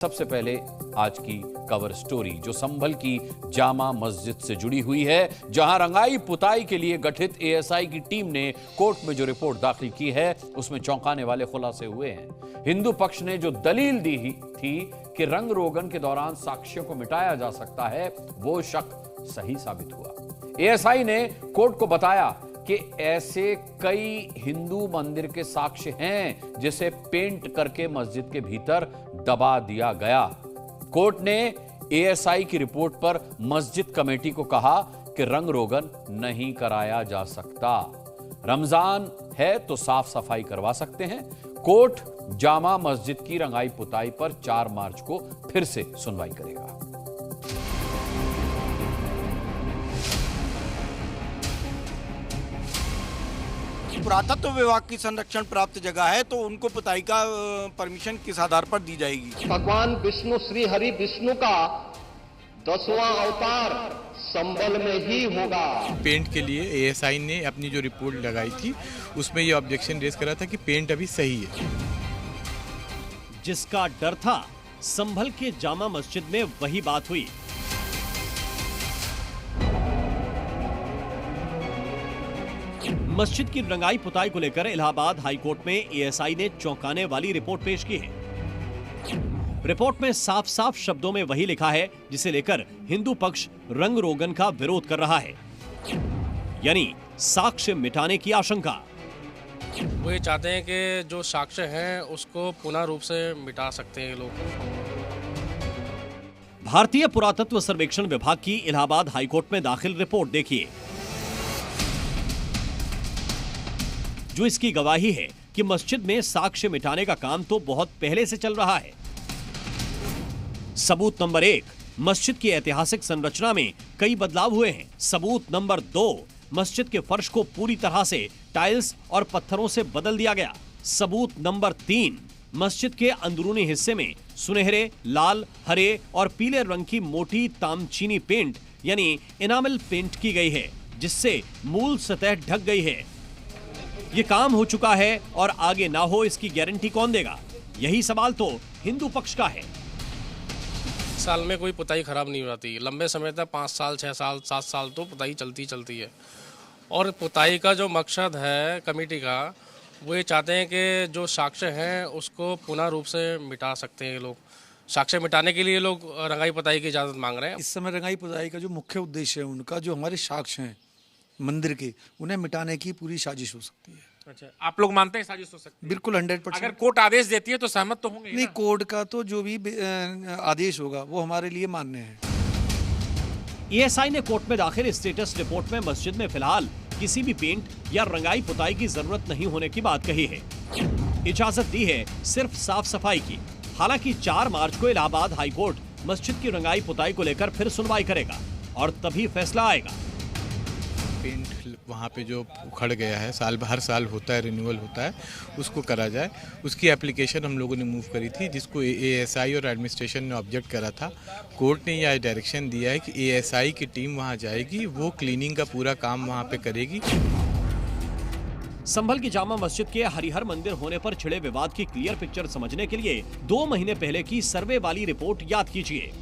सबसे पहले आज की कवर स्टोरी जो संभल की जामा मस्जिद से जुड़ी हुई है, जहां रंगाई पुताई के लिए गठित एएसआई की टीम ने कोर्ट में जो रिपोर्ट दाखिल की है उसमें चौंकाने वाले खुलासे हुए हैं। हिंदू पक्ष ने जो दलील दी थी कि रंग रोगन के दौरान साक्ष्यों को मिटाया जा सकता है, वो शक सही साबित हुआ। एएसआई ने कोर्ट को बताया कि ऐसे कई हिंदू मंदिर के साक्ष्य हैं जिसे पेंट करके मस्जिद के भीतर दबा दिया गया। कोर्ट ने एएसआई की रिपोर्ट पर मस्जिद कमेटी को कहा कि रंग रोगन नहीं कराया जा सकता। रमजान है तो साफ सफाई करवा सकते हैं। कोर्ट जामा मस्जिद की रंगाई पुताई पर 4 मार्च को फिर से सुनवाई करेगा। पुरातत्व विभाग की संरक्षण प्राप्त जगह है तो उनको पुताई का परमिशन किस आधार पर दी जाएगी? भगवान विष्णु श्री हरि विष्णु का 10वां अवतार संबल में ही होगा। पेंट के लिए एएसआई ने अपनी जो रिपोर्ट लगाई थी उसमें ये ऑब्जेक्शन रेज करा था कि पेंट अभी सही है। जिसका डर था, संभल के जामा मस्जिद में वही बात हुई। मस्जिद की रंगाई पुताई को लेकर इलाहाबाद हाईकोर्ट में एएसआई ने चौंकाने वाली रिपोर्ट पेश की है। रिपोर्ट में साफ साफ शब्दों में वही लिखा है जिसे लेकर हिंदू पक्ष रंग रोगन का विरोध कर रहा है, यानी साक्ष्य मिटाने की आशंका। वो ये चाहते हैं कि जो साक्ष्य हैं उसको पुनः रूप से मिटा सकते हैं लोग। भारतीय पुरातत्व सर्वेक्षण विभाग की इलाहाबाद हाईकोर्ट में दाखिल रिपोर्ट देखिए, जो इसकी गवाही है कि मस्जिद में साक्ष्य मिटाने का काम तो बहुत पहले से चल रहा है। सबूत नंबर 1, मस्जिद की ऐतिहासिक संरचना में कई बदलाव हुए हैं। सबूत नंबर 2, मस्जिद के फर्श को पूरी तरह से टाइल्स और पत्थरों से बदल दिया गया। सबूत नंबर 3, मस्जिद के अंदरूनी हिस्से में सुनहरे, लाल, हरे और पीले रंग की मोटी तामचीनी पेंट यानी इनामल पेंट की गई है, जिससे मूल सतह ढक गई है। ये काम हो चुका है और आगे ना हो इसकी गारंटी कौन देगा? यही सवाल तो हिंदू पक्ष का है। साल में कोई पुताई खराब नहीं होती, लंबे समय तक 5 साल 6 साल 7 साल तो पुताई चलती है। और पुताई का जो मकसद है कमेटी का, वो ये चाहते हैं कि जो साक्ष्य हैं उसको पुनः रूप से मिटा सकते हैं लोग। साक्ष्य मिटाने के लिए लोग रंगाई पुताई की इजाज़त मांग रहे हैं। इस समय रंगाई पुताई का जो मुख्य उद्देश्य है उनका, जो हमारे साक्ष्य हैं मंदिर के, उन्हें मिटाने की पूरी साजिश हो सकती है। अच्छा, आप लोग मानते हैं साजिश हो सकती है? बिल्कुल 100%। अगर कोर्ट आदेश देती है तो सहमत तो होंगे? नहीं, कोर्ट का तो जो भी आदेश होगा वो हमारे लिए मान्य है। एएसआई ने कोर्ट में दाखिल स्टेटस रिपोर्ट में मस्जिद में फिलहाल किसी भी पेंट या रंगाई पुताई की जरूरत नहीं होने की बात कही है। इजाजत दी है सिर्फ साफ सफाई की। हालांकि 4 मार्च को इलाहाबाद हाईकोर्ट मस्जिद की रंगाई पुताई को लेकर फिर सुनवाई करेगा और तभी फैसला आएगा। पेंट वहाँ पे जो उखड़ गया है, हर साल होता है, रिन्यूअल होता है, उसको करा जाए। उसकी एप्लीकेशन हम लोगों ने मूव करी थी, जिसको एएसआई और एडमिनिस्ट्रेशन ने ऑब्जेक्ट करा था। कोर्ट ने यह डायरेक्शन दिया है कि एएसआई की टीम वहाँ जाएगी, वो क्लीनिंग का पूरा काम वहाँ पे करेगी। संभल की जामा मस्जिद के हरिहर मंदिर होने पर छिड़े विवाद की क्लियर पिक्चर समझने के लिए 2 महीने पहले की सर्वे वाली रिपोर्ट याद कीजिए,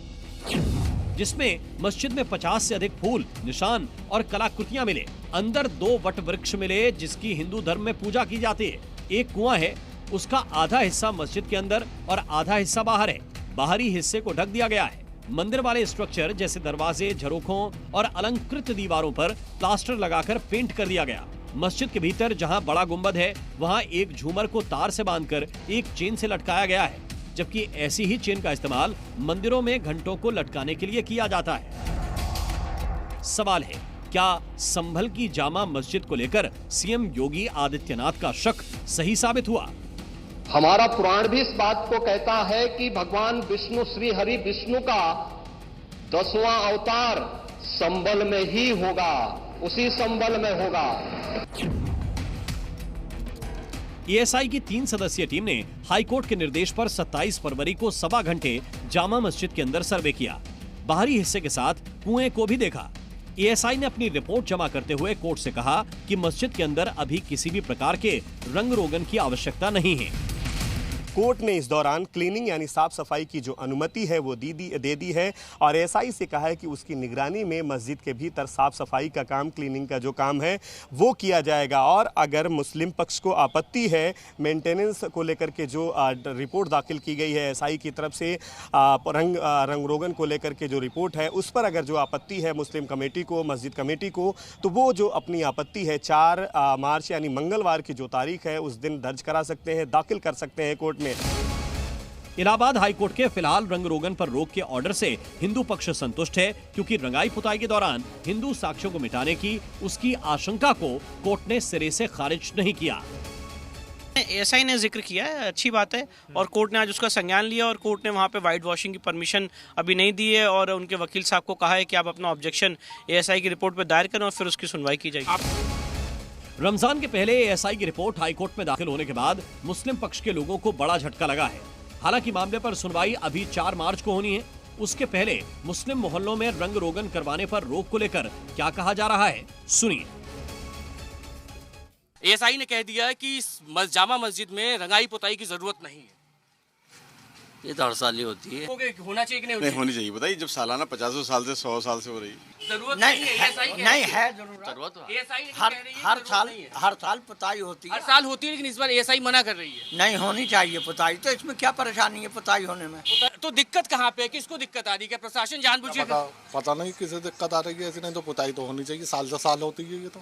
जिसमें मस्जिद में 50 से अधिक फूल, निशान और कलाकृतियां मिले। अंदर 2 वट वृक्ष मिले जिसकी हिंदू धर्म में पूजा की जाती है। एक कुआं है, उसका आधा हिस्सा मस्जिद के अंदर और आधा हिस्सा बाहर है। बाहरी हिस्से को ढक दिया गया है। मंदिर वाले स्ट्रक्चर जैसे दरवाजे, झरोखों और अलंकृत दीवारों पर प्लास्टर लगाकर पेंट कर दिया गया। मस्जिद के भीतर जहां बड़ा गुंबद है, वहां एक झूमर को तार से बांधकर एक चेन से लटकाया गया है, जबकि ऐसी ही चेन का इस्तेमाल मंदिरों में घंटों को लटकाने के लिए किया जाता है। सवाल है, क्या संभल की जामा मस्जिद को लेकर सीएम योगी आदित्यनाथ का शक सही साबित हुआ? हमारा पुराण भी इस बात को कहता है कि भगवान विष्णु श्री हरि विष्णु का 10वां अवतार संबल में ही होगा, उसी संबल में होगा। एएसआई की 3 सदस्यीय टीम ने हाईकोर्ट के निर्देश पर 27 फरवरी को 1.25 घंटे जामा मस्जिद के अंदर सर्वे किया। बाहरी हिस्से के साथ कुएं को भी देखा। एएसआई ने अपनी रिपोर्ट जमा करते हुए कोर्ट से कहा कि मस्जिद के अंदर अभी किसी भी प्रकार के रंग रोगन की आवश्यकता नहीं है। कोर्ट ने इस दौरान क्लीनिंग यानी साफ सफाई की जो अनुमति है वो दे दी है और एएसआई से कहा है कि उसकी निगरानी में मस्जिद के भीतर साफ सफाई का काम, क्लीनिंग का जो काम है वो किया जाएगा। और अगर मुस्लिम पक्ष को आपत्ति है मेंटेनेंस को लेकर के जो रिपोर्ट दाखिल की गई है एएसआई की तरफ से, रंग रोगन को लेकर के जो रिपोर्ट है उस पर अगर जो आपत्ति है मुस्लिम कमेटी को, मस्जिद कमेटी को, तो वो जो अपनी आपत्ति है 4 मार्च यानी मंगलवार की जो तारीख है उस दिन दर्ज करा सकते हैं, दाखिल कर सकते हैं कोर्ट में। इलाहाबाद हाईकोर्ट के फिलहाल रंग रोगन पर रोक के ऑर्डर से हिंदू पक्ष संतुष्ट है, क्योंकि रंगाई पुताई के दौरान हिंदू साक्ष्यों को मिटाने की उसकी आशंका को कोर्ट ने सिरे से खारिज नहीं किया। एएसआई ने जिक्र किया है, अच्छी बात है, और कोर्ट ने आज उसका संज्ञान लिया और कोर्ट ने वहाँ पे वाइट वॉशिंग की परमिशन अभी नहीं दी है और उनके वकील साहब को कहा है कि आप अपना ऑब्जेक्शन एएसआई की रिपोर्ट पर दायर करें और फिर उसकी सुनवाई की जाएगी। रमजान के पहले एएसआई की रिपोर्ट हाईकोर्ट में दाखिल होने के बाद मुस्लिम पक्ष के लोगों को बड़ा झटका लगा है। हालांकि मामले पर सुनवाई अभी 4 मार्च को होनी है। उसके पहले मुस्लिम मोहल्लों में रंग रोगन करवाने पर रोक को लेकर क्या कहा जा रहा है, सुनिए। एएसआई ने कह दिया है कि जामा मस्जिद में रंगाई पुताई की जरूरत नहीं है। ये तो हर साल ही होती है। होना चाहिए कि नहीं होनी चाहिए? बताइए, जब सालाना 50 साल से 100 साल से हो रही है। जरूरत नहीं है जरूरत हर साल पुताई होती है। हर साल होती है, लेकिन इस बार एएसआई मना कर रही है। नहीं होनी चाहिए पुताई, तो इसमें क्या परेशानी है पुताई होने में? तो दिक्कत कहाँ पे है? किसको दिक्कत आ रही है? क्या प्रशासन जानबूझ के? पता नहीं किसे दिक्कत आ रही है, ऐसे नहीं तो पुताई तो होनी चाहिए, साल से साल होती है ये तो।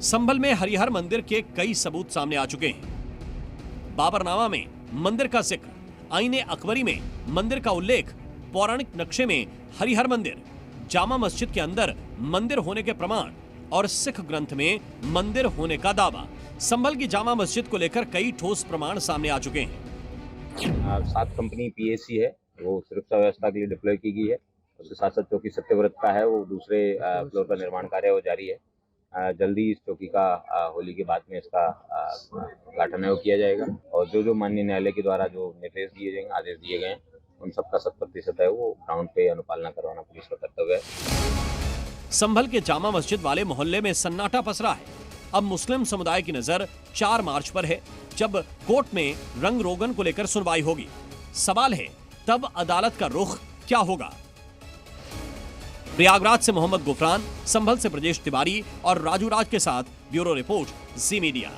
संभल में हरिहर मंदिर के कई सबूत सामने आ चुके हैं। बाबरनामा में मंदिर का जिक्र, आईने अकबरी में मंदिर का उल्लेख, पौराणिक नक्शे में हरिहर मंदिर, जामा मस्जिद के अंदर मंदिर होने के प्रमाण और सिख ग्रंथ में मंदिर होने का दावा। संभल की जामा मस्जिद को लेकर कई ठोस प्रमाण सामने आ चुके हैं। 7 कंपनी पीएसी है, वो सुरक्षा व्यवस्था के लिए डिप्लॉय की गई है। उसके साथ साथ चौकी सत्यव्रत का है, वो दूसरे फ्लोर का निर्माण कार्य वो जारी है। जल्दी इस चौकी का होली के बाद में इसका उद्घाटन है वो किया जाएगा और जो माननीय न्यायालय के द्वारा जो निर्देश दिए जाएंगे, आदेश दिए गए हैं, उन सबका 100% है वो ग्राउंड पे अनुपालना करवाना पुलिस का कर्तव्य है। संभल के जामा मस्जिद वाले मोहल्ले में सन्नाटा पसरा है। अब मुस्लिम समुदाय की नजर 4 मार्च पर है, जब कोर्ट में रंग रोगन को लेकर सुनवाई होगी। सवाल है तब अदालत का रुख क्या होगा। प्रयागराज से मोहम्मद गुफरान, संभल से ब्रजेश तिवारी और राजू राज के साथ ब्यूरो रिपोर्ट, जी मीडिया।